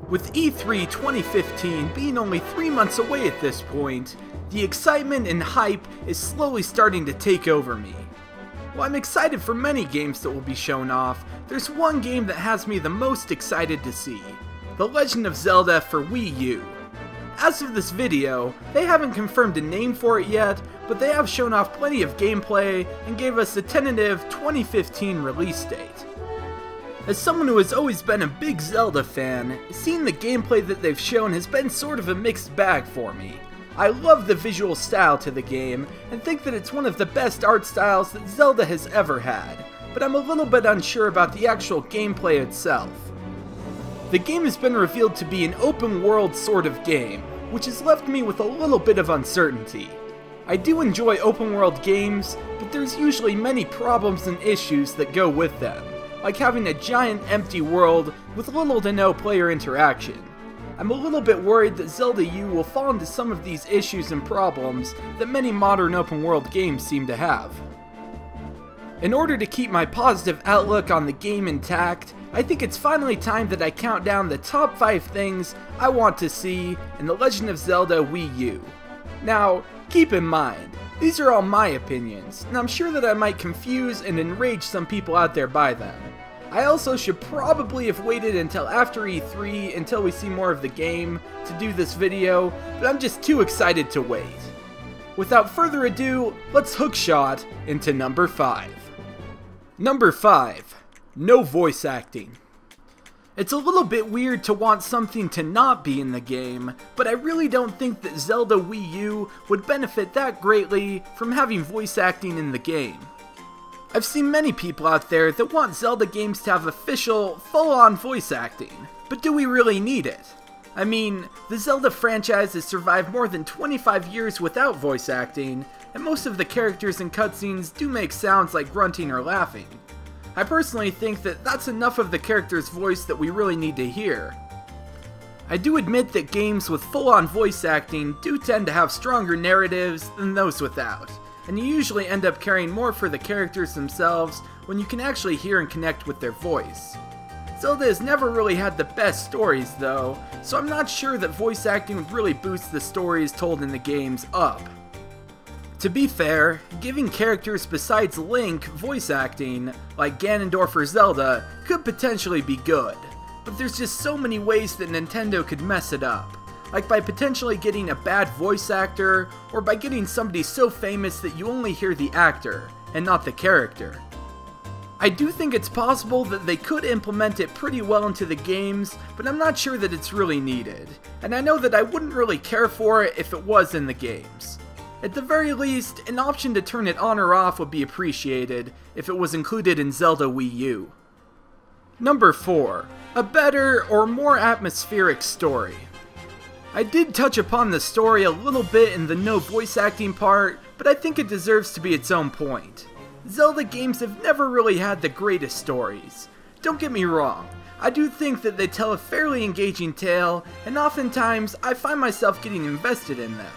With E3 2015 being only 3 months away at this point, the excitement and hype is slowly starting to take over me. While I'm excited for many games that will be shown off, there's one game that has me the most excited to see: The Legend of Zelda for Wii U. As of this video, they haven't confirmed a name for it yet, but they have shown off plenty of gameplay and gave us a tentative 2015 release date. As someone who has always been a big Zelda fan, seeing the gameplay that they've shown has been sort of a mixed bag for me. I love the visual style to the game, and think that it's one of the best art styles that Zelda has ever had, but I'm a little bit unsure about the actual gameplay itself. The game has been revealed to be an open world sort of game, which has left me with a little bit of uncertainty. I do enjoy open world games, but there's usually many problems and issues that go with them, like having a giant empty world with little to no player interaction. I'm a little bit worried that Zelda U will fall into some of these issues and problems that many modern open world games seem to have. In order to keep my positive outlook on the game intact, I think it's finally time that I count down the top 5 things I want to see in The Legend of Zelda Wii U. Now, keep in mind, these are all my opinions, and I'm sure that I might confuse and enrage some people out there by them. I also should probably have waited until after E3 until we see more of the game to do this video, but I'm just too excited to wait. Without further ado, let's hookshot into number 5. Number 5. No voice acting. It's a little bit weird to want something to not be in the game, but I really don't think that Zelda Wii U would benefit that greatly from having voice acting in the game. I've seen many people out there that want Zelda games to have official, full-on voice acting, but do we really need it? I mean, the Zelda franchise has survived more than 25 years without voice acting, and most of the characters and cutscenes do make sounds like grunting or laughing. I personally think that that's enough of the character's voice that we really need to hear. I do admit that games with full-on voice acting do tend to have stronger narratives than those without, and you usually end up caring more for the characters themselves when you can actually hear and connect with their voice. Zelda has never really had the best stories though, so I'm not sure that voice acting would really boost the stories told in the games up. To be fair, giving characters besides Link voice acting, like Ganondorf or Zelda, could potentially be good, but there's just so many ways that Nintendo could mess it up, like by potentially getting a bad voice actor, or by getting somebody so famous that you only hear the actor, and not the character. I do think it's possible that they could implement it pretty well into the games, but I'm not sure that it's really needed, and I know that I wouldn't really care for it if it was in the games. At the very least, an option to turn it on or off would be appreciated if it was included in Zelda Wii U. Number 4. A better or more atmospheric story. I did touch upon the story a little bit in the no voice acting part, but I think it deserves to be its own point. Zelda games have never really had the greatest stories. Don't get me wrong, I do think that they tell a fairly engaging tale, and oftentimes I find myself getting invested in them.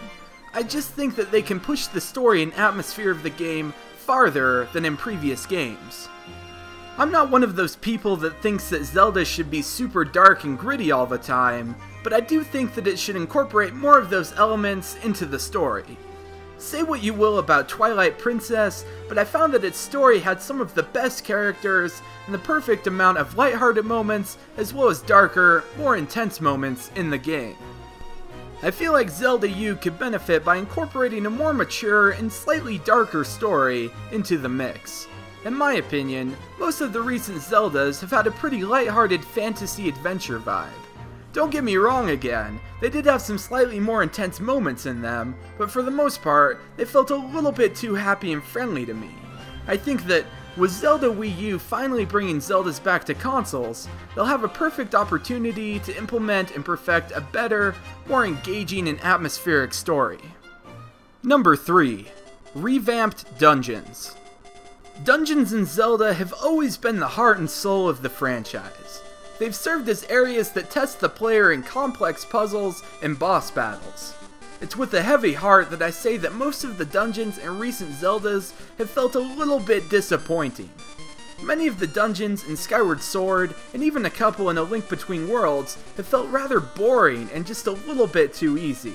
I just think that they can push the story and atmosphere of the game farther than in previous games. I'm not one of those people that thinks that Zelda should be super dark and gritty all the time, but I do think that it should incorporate more of those elements into the story. Say what you will about Twilight Princess, but I found that its story had some of the best characters and the perfect amount of lighthearted moments as well as darker, more intense moments in the game. I feel like Zelda U could benefit by incorporating a more mature and slightly darker story into the mix. In my opinion, most of the recent Zeldas have had a pretty lighthearted fantasy adventure vibe. Don't get me wrong again, they did have some slightly more intense moments in them, but for the most part, they felt a little bit too happy and friendly to me. I think that with Zelda Wii U finally bringing Zeldas back to consoles, they'll have a perfect opportunity to implement and perfect a better, more engaging and atmospheric story. Number 3. Revamped Dungeons. Dungeons in Zelda have always been the heart and soul of the franchise. They've served as areas that test the player in complex puzzles and boss battles. It's with a heavy heart that I say that most of the dungeons in recent Zeldas have felt a little bit disappointing. Many of the dungeons in Skyward Sword, and even a couple in A Link Between Worlds, have felt rather boring and just a little bit too easy.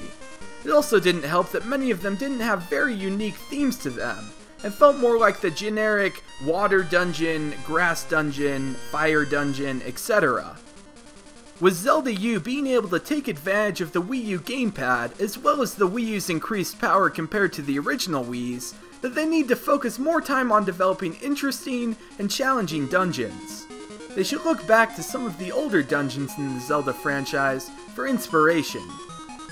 It also didn't help that many of them didn't have very unique themes to them, and felt more like the generic water dungeon, grass dungeon, fire dungeon, etc. With Zelda U being able to take advantage of the Wii U gamepad, as well as the Wii U's increased power compared to the original Wii's, that they need to focus more time on developing interesting and challenging dungeons. They should look back to some of the older dungeons in the Zelda franchise for inspiration.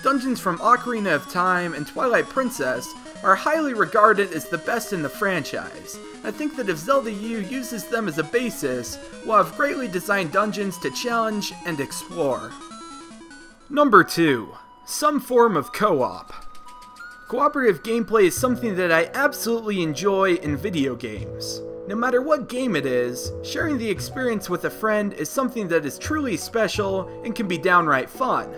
Dungeons from Ocarina of Time and Twilight Princess are highly regarded as the best in the franchise. I think that if Zelda U uses them as a basis, we'll have greatly designed dungeons to challenge and explore. Number 2. Some form of co-op. Cooperative gameplay is something that I absolutely enjoy in video games. No matter what game it is, sharing the experience with a friend is something that is truly special and can be downright fun.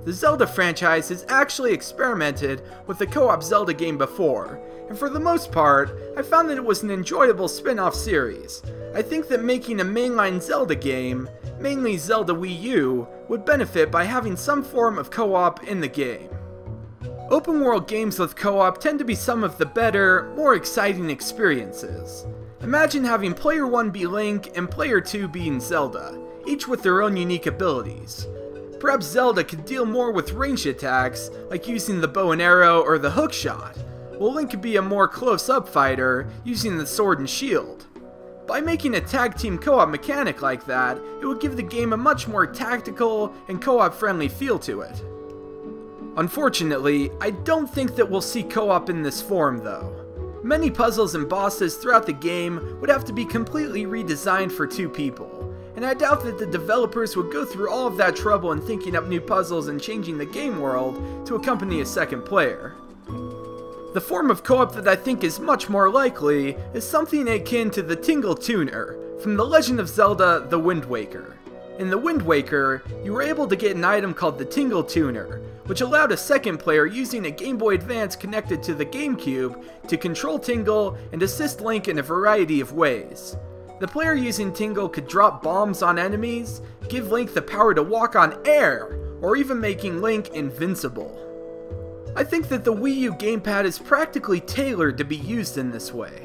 The Zelda franchise has actually experimented with the co-op Zelda game before, and for the most part, I found that it was an enjoyable spin-off series. I think that making a mainline Zelda game, mainly Zelda Wii U, would benefit by having some form of co-op in the game. Open world games with co-op tend to be some of the better, more exciting experiences. Imagine having player 1 be Link and player 2 being Zelda, each with their own unique abilities. Perhaps Zelda could deal more with ranged attacks, like using the bow and arrow or the hookshot, while Link could be a more close-up fighter, using the sword and shield. By making a tag team co-op mechanic like that, it would give the game a much more tactical and co-op friendly feel to it. Unfortunately, I don't think that we'll see co-op in this form though. Many puzzles and bosses throughout the game would have to be completely redesigned for 2 people, and I doubt that the developers would go through all of that trouble in thinking up new puzzles and changing the game world to accompany a second player. The form of co-op that I think is much more likely is something akin to the Tingle Tuner from The Legend of Zelda: The Wind Waker. In The Wind Waker, you were able to get an item called the Tingle Tuner, which allowed a second player using a Game Boy Advance connected to the GameCube to control Tingle and assist Link in a variety of ways. The player using Tingle could drop bombs on enemies, give Link the power to walk on air, or even making Link invincible. I think that the Wii U gamepad is practically tailored to be used in this way.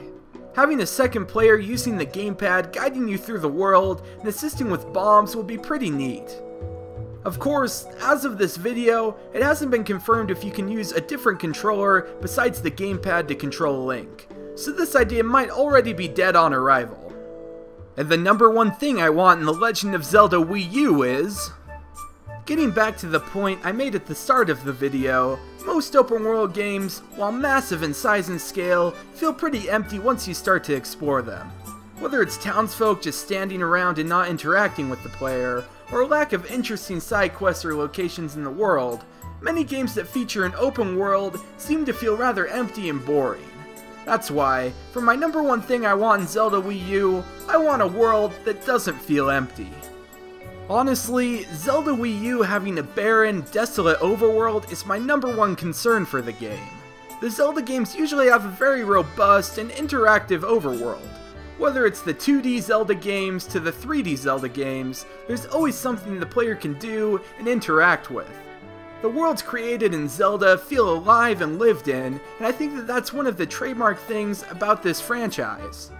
Having a second player using the gamepad guiding you through the world and assisting with bombs would be pretty neat. Of course, as of this video, it hasn't been confirmed if you can use a different controller besides the gamepad to control Link, so this idea might already be dead on arrival. And the number 1 thing I want in The Legend of Zelda Wii U is... Getting back to the point I made at the start of the video, most open world games, while massive in size and scale, feel pretty empty once you start to explore them. Whether it's townsfolk just standing around and not interacting with the player, or a lack of interesting side quests or locations in the world, many games that feature an open world seem to feel rather empty and boring. That's why, for my number 1 thing I want in Zelda Wii U, I want a world that doesn't feel empty. Honestly, Zelda Wii U having a barren, desolate overworld is my number 1 concern for the game. The Zelda games usually have a very robust and interactive overworld. Whether it's the 2D Zelda games to the 3D Zelda games, there's always something the player can do and interact with. The worlds created in Zelda feel alive and lived in, and I think that that's one of the trademark things about this franchise.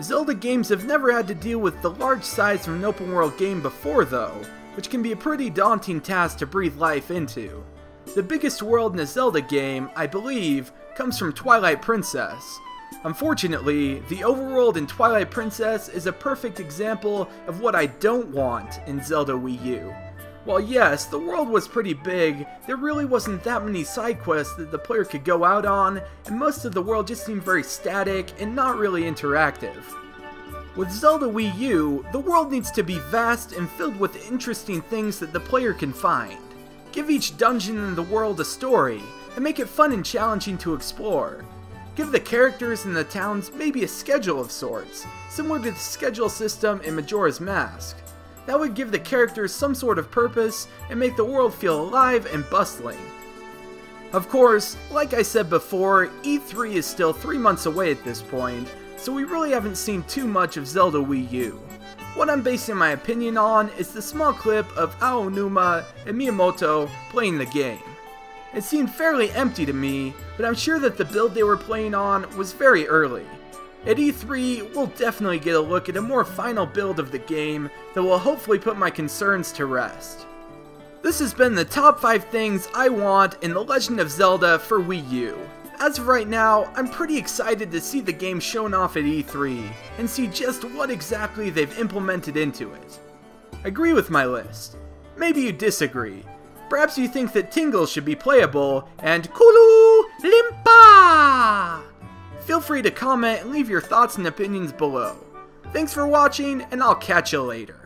Zelda games have never had to deal with the large size of an open world game before though, which can be a pretty daunting task to breathe life into. The biggest world in a Zelda game, I believe, comes from Twilight Princess. Unfortunately, the overworld in Twilight Princess is a perfect example of what I don't want in Zelda Wii U. While yes, the world was pretty big, there really wasn't that many side quests that the player could go out on, and most of the world just seemed very static and not really interactive. With Zelda Wii U, the world needs to be vast and filled with interesting things that the player can find. Give each dungeon in the world a story, and make it fun and challenging to explore. Give the characters in the towns maybe a schedule of sorts, similar to the schedule system in Majora's Mask. That would give the characters some sort of purpose and make the world feel alive and bustling. Of course, like I said before, E3 is still 3 months away at this point, so we really haven't seen too much of Zelda Wii U. What I'm basing my opinion on is the small clip of Aonuma and Miyamoto playing the game. It seemed fairly empty to me, but I'm sure that the build they were playing on was very early. At E3, we'll definitely get a look at a more final build of the game that will hopefully put my concerns to rest. This has been the top 5 things I want in The Legend of Zelda for Wii U. As of right now, I'm pretty excited to see the game shown off at E3, and see just what exactly they've implemented into it. Agree with my list. Maybe you disagree. Perhaps you think that Tingle should be playable, and Kulu Limpa! Feel free to comment and leave your thoughts and opinions below. Thanks for watching, and I'll catch you later.